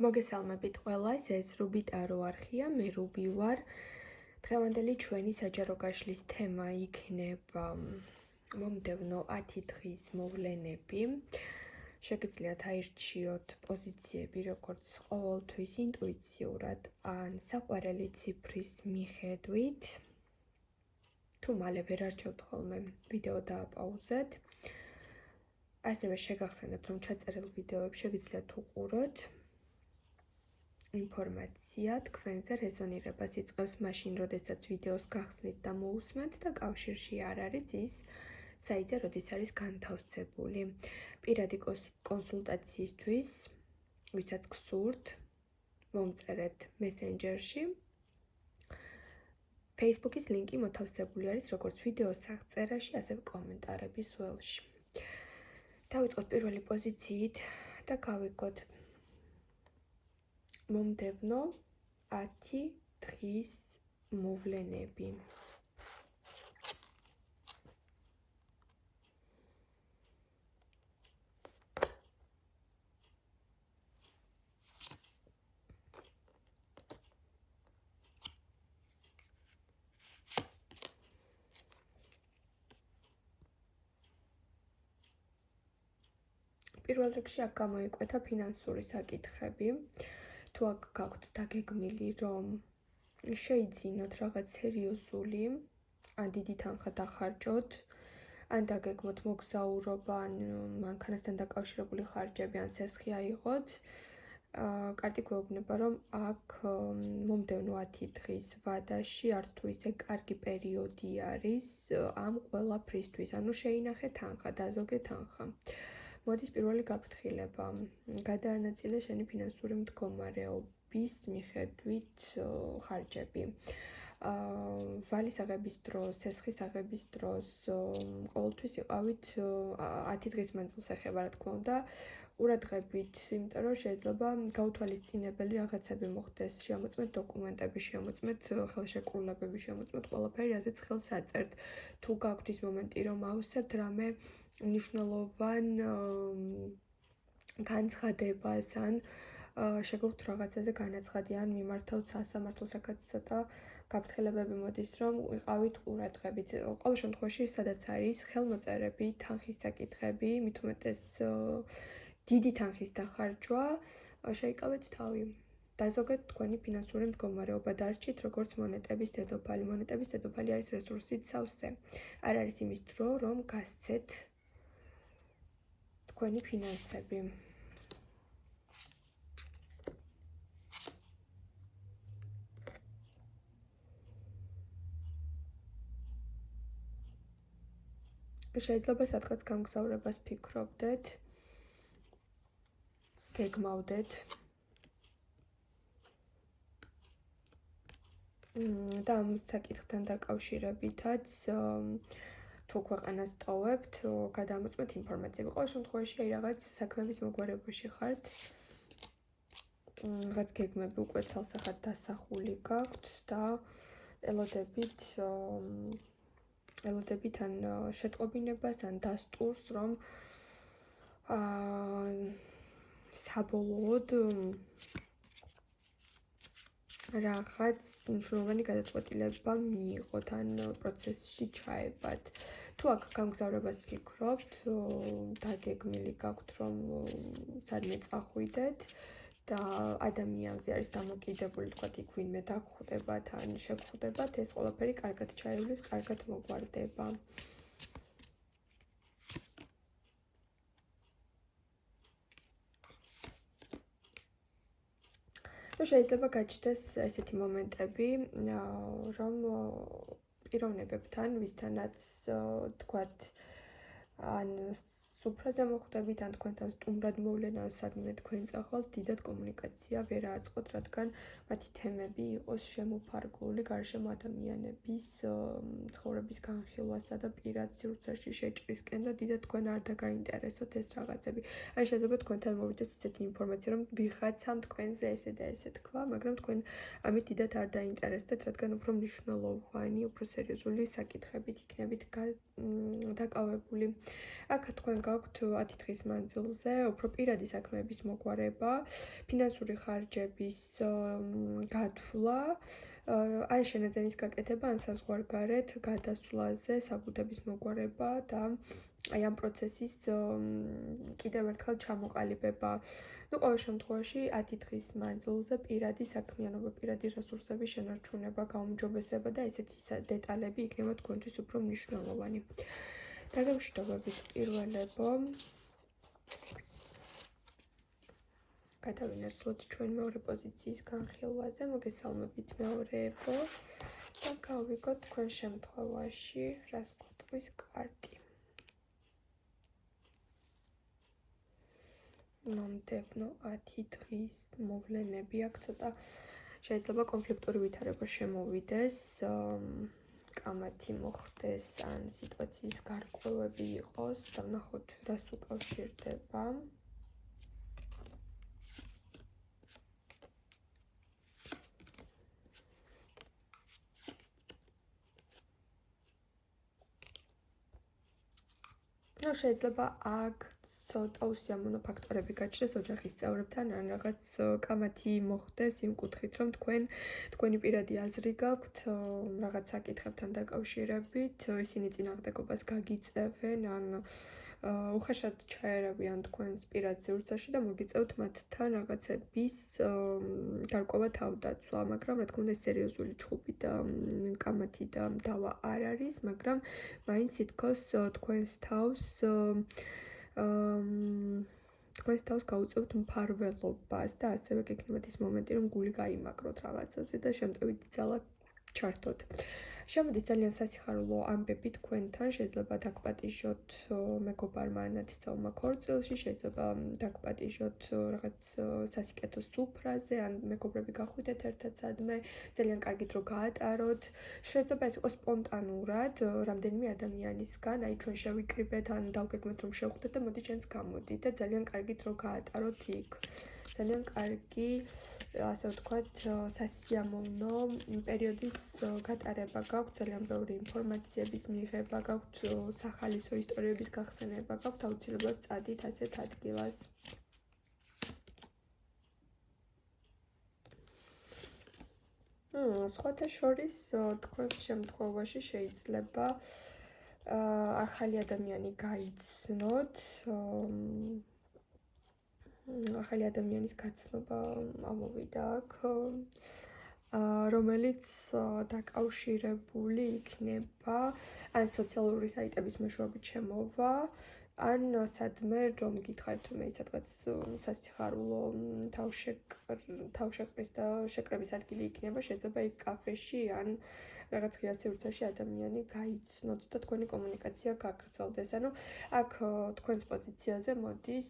მოგესალმებით ყველას, ეს რუბიტარო არხია, მე რუბი ვარ. დღევანდელი ჩვენი საჯარო გაშლის თემა იქნება მომდევნო 10 დღის მოვლენები. შეგიძლიათ აირჩიოთ პოზიციები როგორც ყოველთვის ინტუიციურად ან საყვარელი ციფრის მიხედვით. თუ მალე ვერ არჩევთ ხოლმე, ვიდეო დააპაუზეთ. ასევე შეგახსენებთ, რომ ჩაწერილ ვიდეოებს შეგიძლიათ უყუროთ. ინფორმაცია თქვენზე რეზონირებას იწყებს მაშინ, როდესაც ვიდეოს გახსნით და მოусმენთ და კავშირში არ არის ის საიტზე, როდის არის განთავსებული. პირადი კონსულტაციისთვის, ვისაც გსურთ, მომწერეთ მესენჯერში. Facebook-ის ლინკი მოთავსებული არის როგორც ვიდეოს აღწერაში, ასევე კომენტარების ველში. დავიწყოთ პირველი პოზიციით და გავიგოთ მომდევნო 10 დღის მოვლენები. პირველ რიგში აქ გამოიკვეთა ფინანსური საკითხები. თუ აქ გაქვთ დაგეგმილი, რომ შეიძინოთ რაღაც სერიოზული, ან დიდი თანხა დახარჯოთ, ან დაგეგმოთ მოგზაურობა, ან მანქანასთან დაკავშირებული ხარჯები, ან სესხი აიღოთ, კარტი გვეუბნება, რომ აქ მომდევნო 10 დღის ვადაში არ თუ ისე კარგი პერიოდი არის ამ ყველაფრისთვის, ანუ შეინახე თანხა, დაზოგე თანხა. მოდის პირველი გაფრთხილება. გადაანაწილე შენი ფინანსური მდგომარეობის მიხედვით ხარჯები. ვალის აღების დროს, სესხის აღების დროს, ყოველთვის იყავით 10 დღის მანძილს ეხება, რა თქმა უნდა, ყურადღებით, იმიტომ რომ შეიძლება გაუთვალისწინებელი რაღაცები მოხდეს, შემოწმეთ დოკუმენტები, შემოწმეთ ხელშეკრულებები, შემოწმეთ ყველაფერი, რაზეც ხელს აწერთ. თუ გაქვთ ის მომენტი, რომ ავსებთ რამე მნიშვნელოვან განცხადებას ან შეგიძლიათ რაღაცაზე განაცხადი ან მიმართავთ სასამართლოს, რაღაც ცოტა გაფრთხილებები მოდის, რომ ვიყავით ყურადღებით. ყოველ შემთხვევაში, სადაც არის ხელმოწერები, თანხის საკითხები, მით უმეტეს დიდი თანხის დახარჯვა, შეიკავეთ თავი. დაზოგეთ თქვენი ფინანსური მდგომარეობა, დარჩით როგორც მონეტების დედოფალი. მონეტების დედოფალი არის რესურსით სავსე. არ არის იმის დრო, რომ გასცეთ თქვენი ფინანსები. შეიძლება სადღაც გამგზავრებას ფიქრობდეთ, გეგმავდეთ და ამ საკითხთან დაკავშირებითაც თუ ქვეყანას ტოვებთ, გადამოწმეთ ინფორმაციები. ყოველ შემთხვევაში აი რაღაც საქმეების მოგვარებაში ხართ. რაღაც გეგმები უკვე ცალსახად დასახული გაქვთ და ელოდებით ან შეტყობინებას, ან დასტურს, რომ საბოლოოდ რაღაც მნიშვნელოვანი გადაწყვეტილება მიიღოთ ან პროცესში ჩაებათ. თუ აქ გამგზავრებას ფიქრობთ, დაგეგმილი გაქვთ, რომ სადმე წახვიდეთ და ადამიანზე არის დამოკიდებული, თქვათ, იქ ვინმე დაგხვდებათ ან შეგხვდებათ, ეს ყველაფერი კარგად ჩაივლის, კარგად მოგვარდება. შეიძლება გაჩნდეს ესეთი მომენტები, რომ პიროვნებებთან, ვისთანაც თქვათ, ან სუფრაზე მოხვდებით, ან თქვენთან სტუმრად მოვლენ, ან სადმე თქვენ წახვალთ, დიდად კომუნიკაცია ვერ აწყოთ, რადგან მათი თემები იყოს შემოფარგლული გარშემო ადამიანების ცხოვრების განხილვასა და პირად სივრცეში შეჭრისკენ და დიდად თქვენ არ დაგაინტერესოთ ეს რაღაცები. ან შეიძლება თქვენთან მოვიდეს ისეთი ინფორმაცია, რომ ვიღაცამ თქვენზე ესე და ესე თქვა, მაგრამ თქვენ ამით დიდად არ დაინტერესდეთ, რადგან უფრო მნიშვნელოვანი, უფრო სერიოზული საკითხებით იქნებით დაკავებული. აქ თქვენ გაქვთ 10 დღის მანძილზე უფრო პირადი საქმეების მოგვარება, ფინანსური ხარჯების გათვლა, ან შენაძენის გაკეთება, ან საზღვარგარეთ გადასვლაზე საბუთების მოგვარება და აი ამ პროცესის კიდევ ერთხელ ჩამოყალიბება. ნუ ყოველ შემთხვევაში 10 დღის მანძილზე პირადი საქმიანობა, პირადი რესურსების შენარჩუნება, გაუმჯობესება და ესეთი დეტალები იქნება თქვენთვის უფრო მნიშვნელოვანი. დაგემშვიდობებით პირველებო. გადავინაცვლოთ ჩვენ მეორე პოზიციის განხილვაზე, მოგესალმებით მეორეებო და გავიგოთ თქვენ შემთხვევაში რას გვეტყვის კარტი. მომდევნო 10 დღის მოვლენები აქ ცოტა შეიძლება კონფლიქტური ვითარება შემოვიდეს, კამათი მოხდეს ან სიტუაციის გარკვევები იყოს და ვნახოთ რას უკავშირდება. შეიძლება აქ ცოტა უსიამოვნო ფაქტორები გაჩნდეს ოჯახის წევრებთან, ან რაღაც კამათი მოხდეს იმ კუთხით, რომ თქვენი პირადი აზრი გაქვთ რაღაც საკითხებთან დაკავშირებით, ისინი წინააღმდეგობას გაგიწევენ, ან უხეშად ჩაერავიან თქვენს პირად სივრცეში და მოგიწევთ მათთან რაღაცების გარკვევა თავდაცვა, მაგრამ რა თქმა უნდა სერიოზული ჩხუბი და კამათი და დავა არ არის, მაგრამ მაინც თითქოს თქვენს თავს გაუწევთ მფარველობას და ასევე გექნებათ ის მომენტი, რომ გული გაიმაგროთ რაღაცაზე და შემტევით ძალა ჩართოთ. შემოდის ძალიან სასიხარულო ამბები თქვენთან, შეიძლება დაგპატიჟოთ მეგობარმა ანათისაუმა ქორწილში, შეიძლება დაგპატიჟოთ რაღაც სასიკეთო სუფრაზე, ან მეგობრები გახვიდეთ ერთადსადმე, ძალიან კარგი დრო გაატაროთ. შეიძლება ეს იყოს სპონტანურად, რამდენიმე ადამიანისგან, აი ჩვენ შევიკრიბეთ, ან დავგეგმეთ რომ შევხვდეთ და მოდი ჩვენც გამოდით და ძალიან კარგი დრო გაატაროთ იქ. ძალიან კარგი, ასე ვთქვათ, სასიამოვნო პერიოდის გატარება გაქვთ, ძალიან ბევრი ინფორმაციების მიღება გაქვთ, სახალისო ისტორიების გახსენება გაქვთ, აუცილებლად წადით ასეთ ადგილას. სხვათა შორის თქვენს შემთხვევაში შეიძლება ახალი ადამიანი გაიცნოთ, ახალი ადამიანის გაცნობა ამოვიდა აქ, რომელიც დაკავშირებული იქნება ან სოციალური საიტების მეშვეობით შემოვა, ან სადმე რომ გითხარით რომ ეს სადღაც სასიხარულო თავშეკრის და შეკრების ადგილი იქნება, შეიძლება იქ კაფეში ან რაღაც ღია სივრცეში ადამიანი გაიცნოთ და თქვენი კომუნიკაცია გაგრძელდეს. ანუ აქ თქვენს პოზიციაზე მოდის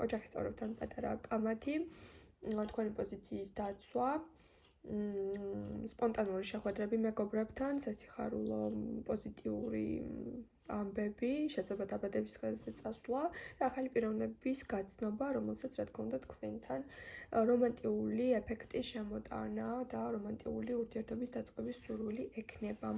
ოჯახის წევრებთან პატარა კამათი, თქვენი პოზიციის დაცვა, სპონტანური შეხვედრები მეგობრებთან, სასიხარულო პოზიტიური ამბები, შეიძლება დაბადების დღეზე წასვლა და ახალი პიროვნების გაცნობა, რომელსაც რა თქმა უნდა თქვენთან რომანტიული ეფექტის შემოტანა და რომანტიული ურთიერთობის დაწყების სურვილი ექნება.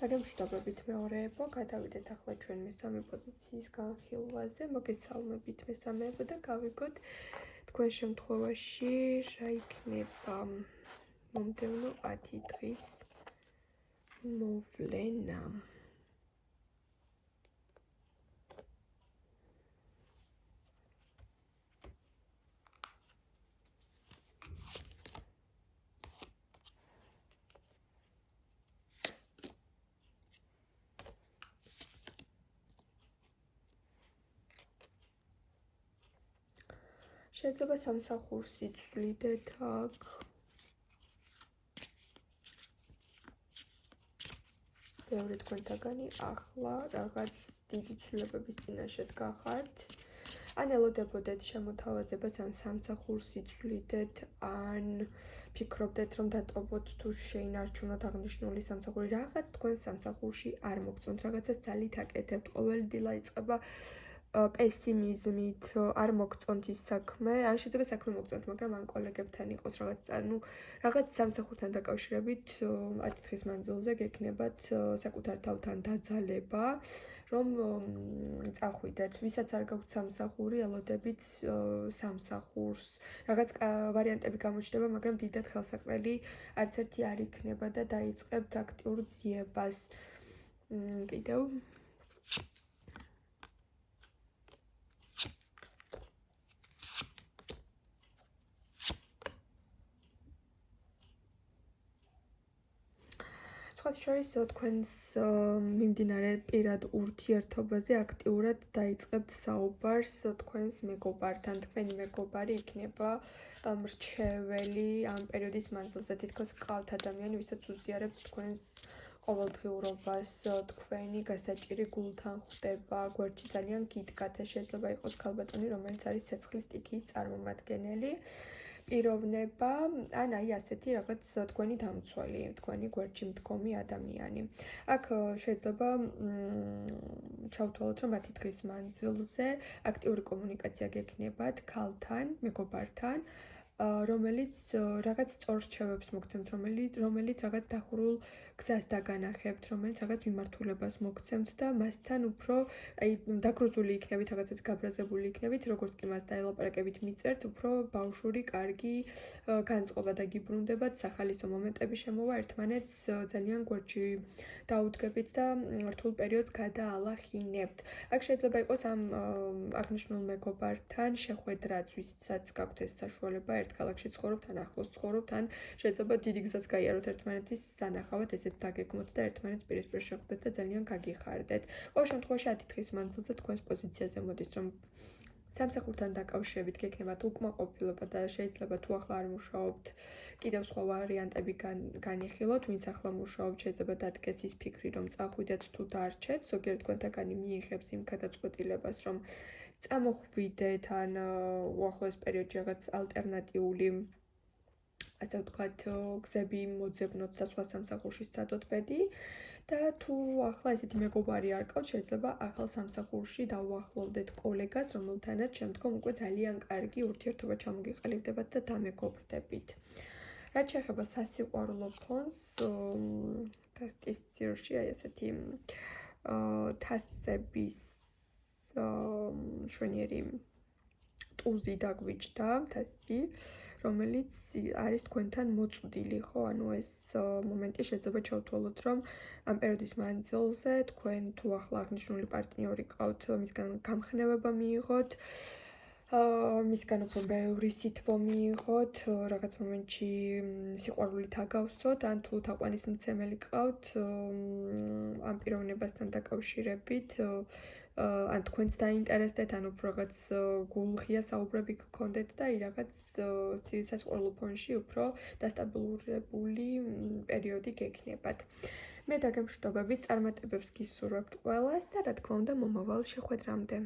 დაგემშვიდობებით მეორეებო, გადავიდეთ ახლა ჩვენ მესამე პოზიციის განხილვაზე, მოგესალმებით მესამეებო და გავიგოთ თქვენ შემთხვევაში რა იქნება მომდევნო 10 დღის მოვლენა. შეიძლება სამსახურს იცვლიდეთ აქ. ბევრი თქვენთაგანი ახლა რაღაც დიდი ცვლილებების წინაშე დგახართ. ან ელოდებოდეთ შემოთავაზებას, ან სამსახურს იცვლიდეთ, ან ფიქრობდეთ რომ დატოვოთ თუ შეინარჩუნოთ აღნიშნული სამსახური, რაღაც თქვენ სამსახურში არ მოგწონთ, რაღაცას ძალით აკეთებთ, ყოველი დილა იწყება პესიმიზმით არ მოგწონთ ის საქმე, ან შეიძლება საქმე მოგწონთ, მაგრამ ან კოლეგებთან იყოს რაღაც სამსახურთან დაკავშირებით 10 დღის მანძილზე გექნებათ საკუთარ თავთან დაძალება, რომ წახვიდეთ. ვისაც არ გაქვთ სამსახური, ელოდებით სამსახურს. რაღაც ვარიანტები გამოჩნდება, მაგრამ დიდად ხელსაყრელი არც ერთი არ იქნება და დაიწყებთ აქტიურ ძიებას. კიდევ სხვა შორის თქვენს მიმდინარე პირად ურთიერთობაზე აქტიურად დაიწყებთ საუბარს თქვენს მეგობართან. თქვენი მეგობარი იქნება მრჩეველი ამ პერიოდის მანძილზე. თითქოს გყავთ ადამიანი, ვისაც უზიარებთ თქვენს ყოველდღიურობას, თქვენი გასაჭირი გულთან ხვდება, გვერდში ძალიან გიდგათ. შეიძლება იყოს ქალბატონი, რომელიც არის ცეცხლის სტიქიის წარმომადგენელი. პიროვნება, ან აი ასეთი რაღაც თქვენი დამცველი, თქვენი გვერდში მდგომი ადამიანი. აქ შეიძლება ჩავთვალოთ, რომ 10 დღის მანძილზე აქტიური კომუნიკაცია გექნებათ ქალთან, მეგობართან, რომელიც რაღაც სწორ რჩევებს მოგცემთ, რომელიც რაღაც დახურულ გზას დაგანახებთ, რომელიც რაღაც მიმართულებას მოგცემთ და მასთან უფრო აი დაგრუზული იქნებით, რაღაცას გაბრაზებული იქნებით, როგორც კი მას დაელაპარაკებით მიწერთ, უფრო ბავშვური, კარგი განწყობა და გიბრუნდებათ, სახალისო მომენტები შემოვა, ერთმანეთს ძალიან გვერდში დაუდგებით და რთულ პერიოდს გადაალახინებთ. აქ შეიძლება იყოს ამ აღნიშნულ მეგობართან შეხვედრაც, ვისაც გაქვთ ეს საშუალება, ერთ ქალაქში ცხოვრობთ, ან ახლოს ცხოვრობთ, ან შეიძლება დიდი გზაც გაიაროთ ერთმანეთის სანახავად, ესეც დაგეგმოთ და ერთმანეთს პირისპირ შეხვდეთ და ძალიან გაგიხარდეთ. ყოველ შემთხვევაში 10 დღის მანძილზე თქვენს პოზიციაზე მოდის, რომ სამსახურთან დაკავშირებით გექნებათ უკმაყოფილება და შეიძლება თუ ახლა არ მუშაობთ, კიდევ სხვა ვარიანტები განიხილოთ, ვინც ახლა მუშაობთ, შეიძლება დადგეს ის ფიქრი, რომ წახვიდეთ თუ დარჩეთ, ზოგიერთ თქვენთაგანი მიიღებს იმ გადაწყვეტილებას, რომ წამოხვიდეთ ან უახლოეს პერიოდში რაღაც ალტერნატიული ასე ვთქვათ, გზები მოძებნოთ და სხვა სამსახურში სცადოთ ბედი და თუ ახლა ესეთი მეგობარი არ გყავთ, შეიძლება ახალ სამსახურში დავუახლოვდეთ კოლეგას, რომელთანაც შემდგომ უკვე ძალიან კარგი ურთიერთობა ჩამოგიყალიბდებათ და დამეგობრდებით. რაც შეეხება სასიყვარულო ფონს, თასტის ძირში აი ესეთი თასების შვენიერი ტუზი დაგვიჭდა, თასი, რომელიც არის თქვენთან მოწვდილი, ხო? ანუ ეს მომენტი შეიძლება ჩავთვალოთ, რომ ამ პერიოდის მანძილზე თქვენ თუ ახლა აღნიშნული პარტნიორი გყავთ, მისგან გამხნევება მიიღოთ, მისგან უფრო ბევრი სითბო მიიღოთ, რაღაც მომენტში სიყვარულით აგავსოთ, ან თუ თაყვანისმცემელი გყავთ, ამ პიროვნებასთან დაკავშირებით, ან თქვენც დაინტერესდეთ, ან უფრო რაღაც გულღია საუბრები გქონდეთ და აი რაღაც სასიყვარულო ფონში უფრო დასტაბილურებული პერიოდი გექნებათ. მე დაგემშვიდობებით, წარმატებებს გისურვებთ ყველას და რა თქმა უნდა, მომავალ შეხვედრამდე.